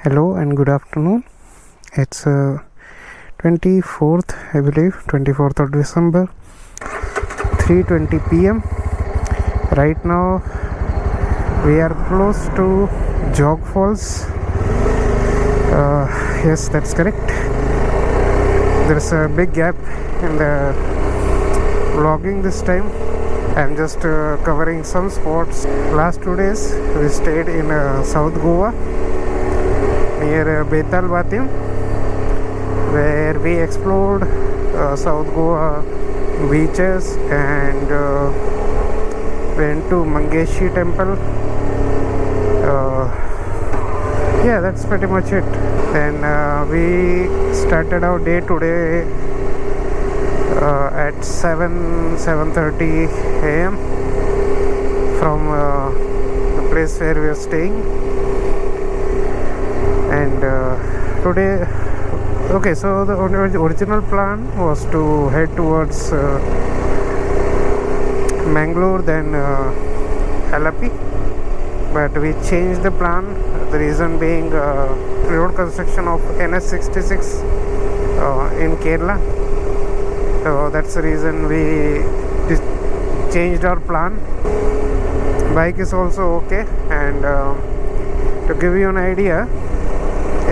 Hello and good afternoon. It's 24th, I believe, 24th of December, 3:20 p.m. Right now we are close to Jog Falls. Yes, that's correct. There's a big gap in the vlogging this time. I'm just covering some spots. Last 2 days we stayed in South Goa near Betal Batim, where we explored South Goa beaches and went to Mangeshi temple. Yeah, that's pretty much it. Then we started our day today at 7:30 a.m. from the place where we are staying. And today, okay, so the original plan was to head towards Mangalore, then Alapi, but we changed the plan. The reason being road construction of NS66 in Kerala. So that's the reason we changed our plan. Bike is also okay, and to give you an idea,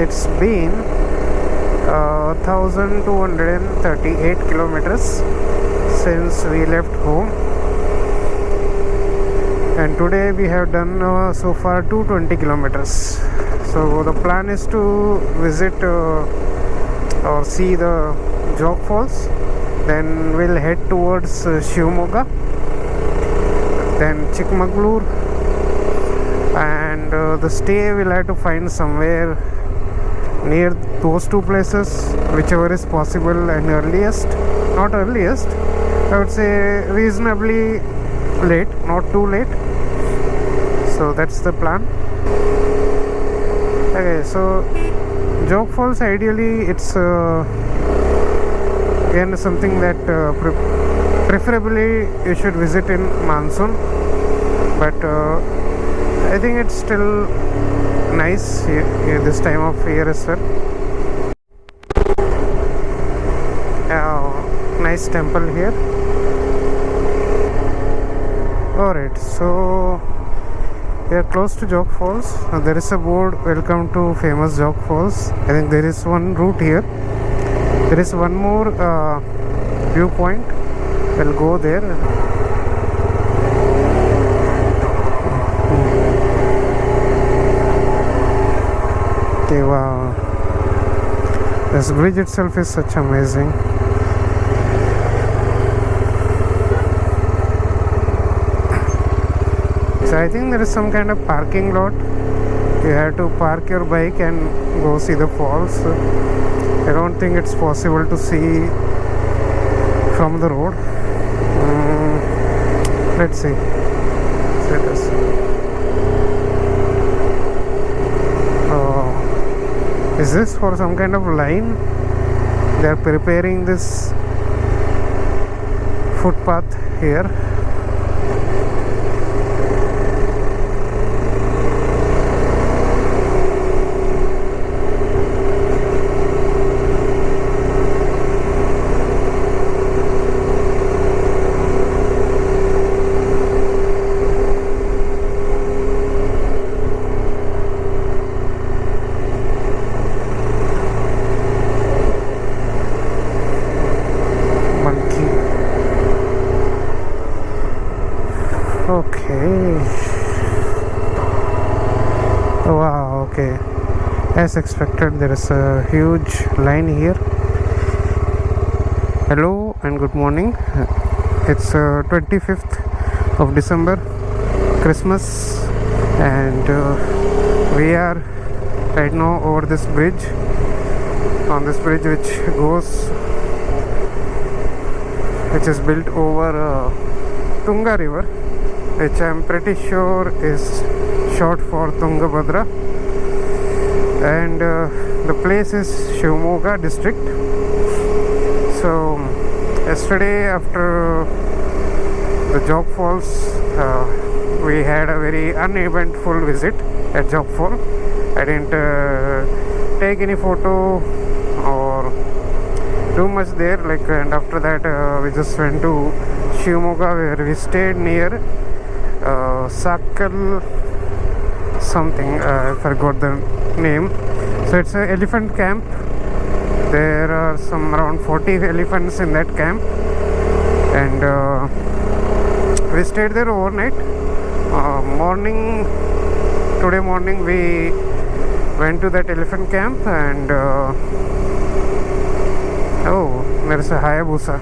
it's been 1238 kilometers since we left home, and today we have done so far 220 kilometers. So the plan is to visit or see the Jog Falls, then we'll head towards Shivamogga, then Chikmagalur, and the stay we'll have to find somewhere near those two places, whichever is possible, and earliest, not earliest, I would say reasonably late, not too late. So that's the plan. Okay, so Jog Falls, ideally it's again something that preferably you should visit in monsoon, but I think it's still nice here this time of year as well. Nice temple here. Alright, so we are close to Jog Falls. There is a board, welcome to famous Jog Falls. I think there is one route here. There is one more viewpoint. We'll go there. Okay, wow. This bridge itself is such amazing. So I think there is some kind of parking lot. You have to park your bike and go see the falls. I don't think it's possible to see from the road. Let's see. Is this for some kind of line? They are preparing this footpath here. Wow, okay. As expected, there is a huge line here. Hello and good morning. It's 25th of December, Christmas, and we are right now over this bridge, on this bridge which is built over Tunga river, which I'm pretty sure is short for Tungabhadra, and the place is Shivamogga district. So yesterday, after the Jog Falls, we had a very uneventful visit at Jog Falls. I didn't take any photo or do much there. Like, and after that we just went to Shimoga, where we stayed near Sakal something, I forgot the name. So it's an elephant camp. There are some around 40 elephants in that camp, and we stayed there overnight. Today morning we went to that elephant camp, and oh, there's a Hayabusa.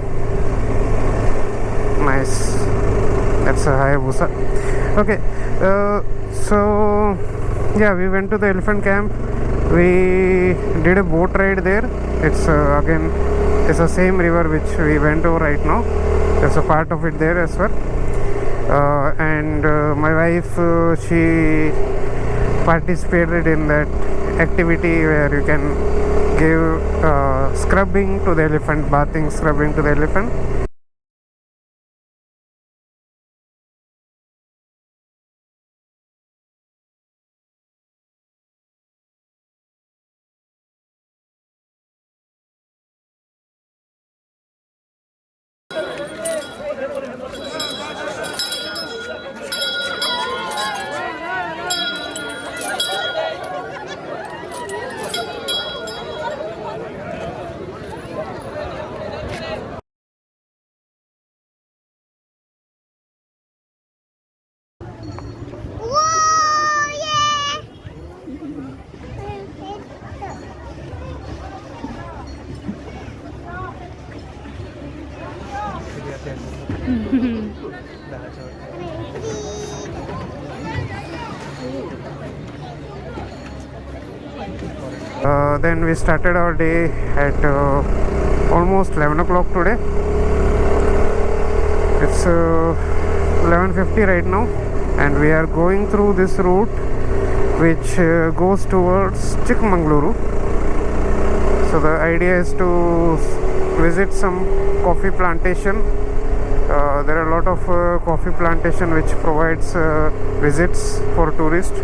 Nice, that's a Hayabusa. Okay, so yeah, we went to the elephant camp. We did a boat ride there. It's again, it's the same river which we went over right now. There's a part of it there as well. And my wife, she participated in that activity where you can give scrubbing to the elephant, bathing, scrubbing to the elephant. Then we started our day at almost 11 o'clock today. It's 11:50 right now, and we are going through this route which goes towards Chikmagaluru. So the idea is to visit some coffee plantation. There are a lot of coffee plantation which provides visits for tourists,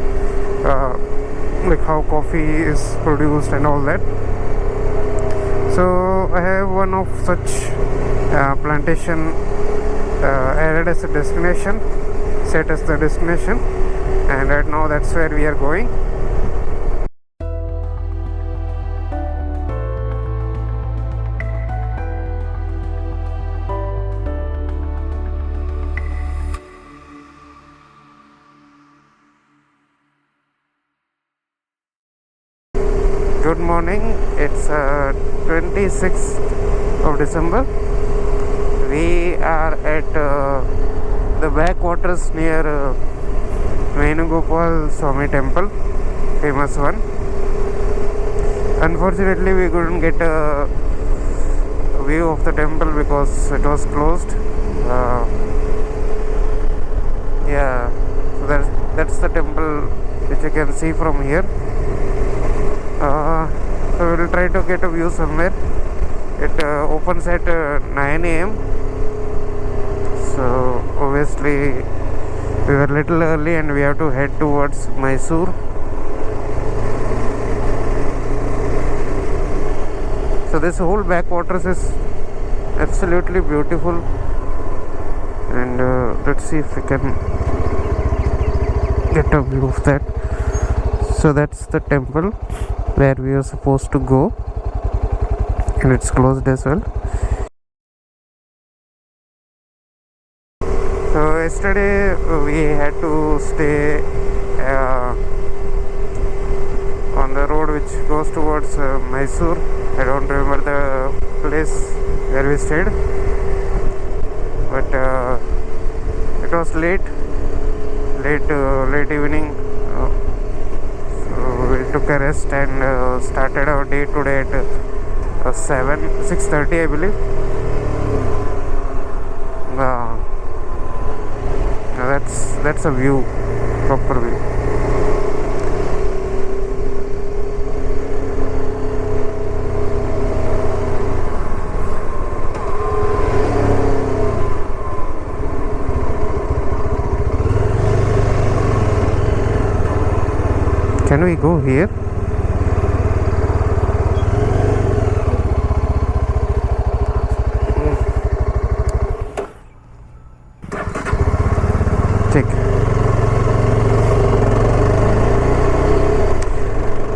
like how coffee is produced and all that. So I have one of such plantation added as a destination, set as the destination, and right now that's where we are going. Good morning, it's 26th of December. We are at the backwaters near Venugopal Swami temple, famous one. Unfortunately, we couldn't get a view of the temple because it was closed. Yeah, so that's the temple which you can see from here. So we will try to get a view somewhere. It opens at 9 a.m. So obviously we were a little early and we have to head towards Mysore. So this whole backwaters is absolutely beautiful, and let's see if we can get a view of that. So that's the temple where we are supposed to go, and it's closed as well. So yesterday we had to stay on the road which goes towards Mysore. I don't remember the place where we stayed, but it was late evening. We took a rest and started our day today at 6:30, I believe. That's a view, proper view. Can we go here? Check.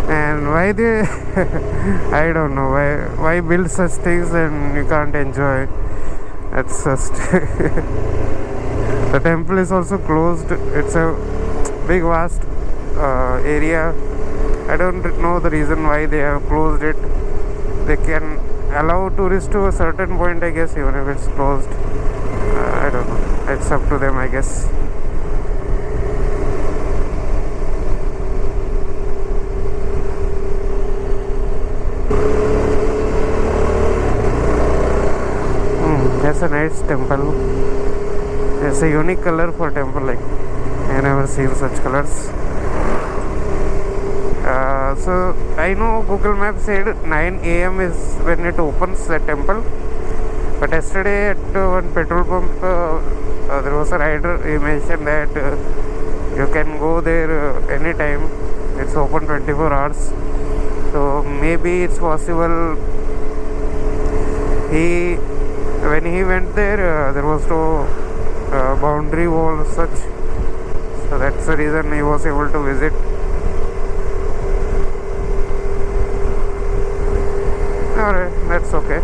And why they I don't know why build such things and you can't enjoy. That's just the temple is also closed. It's a big vast area. I don't know the reason why they have closed it. They can allow tourists to a certain point, I guess, even if it's closed. I don't know, it's up to them, I guess. That's a nice temple. It's a unique color for temple, like I never seen such colors. So I know Google Maps said 9 a.m. is when it opens, the temple. But yesterday at one petrol pump, there was a rider. He mentioned that you can go there anytime. It's open 24 hours. So maybe it's possible. When he went there, there was no boundary wall as such. So that's the reason he was able to visit. Alright, that's okay.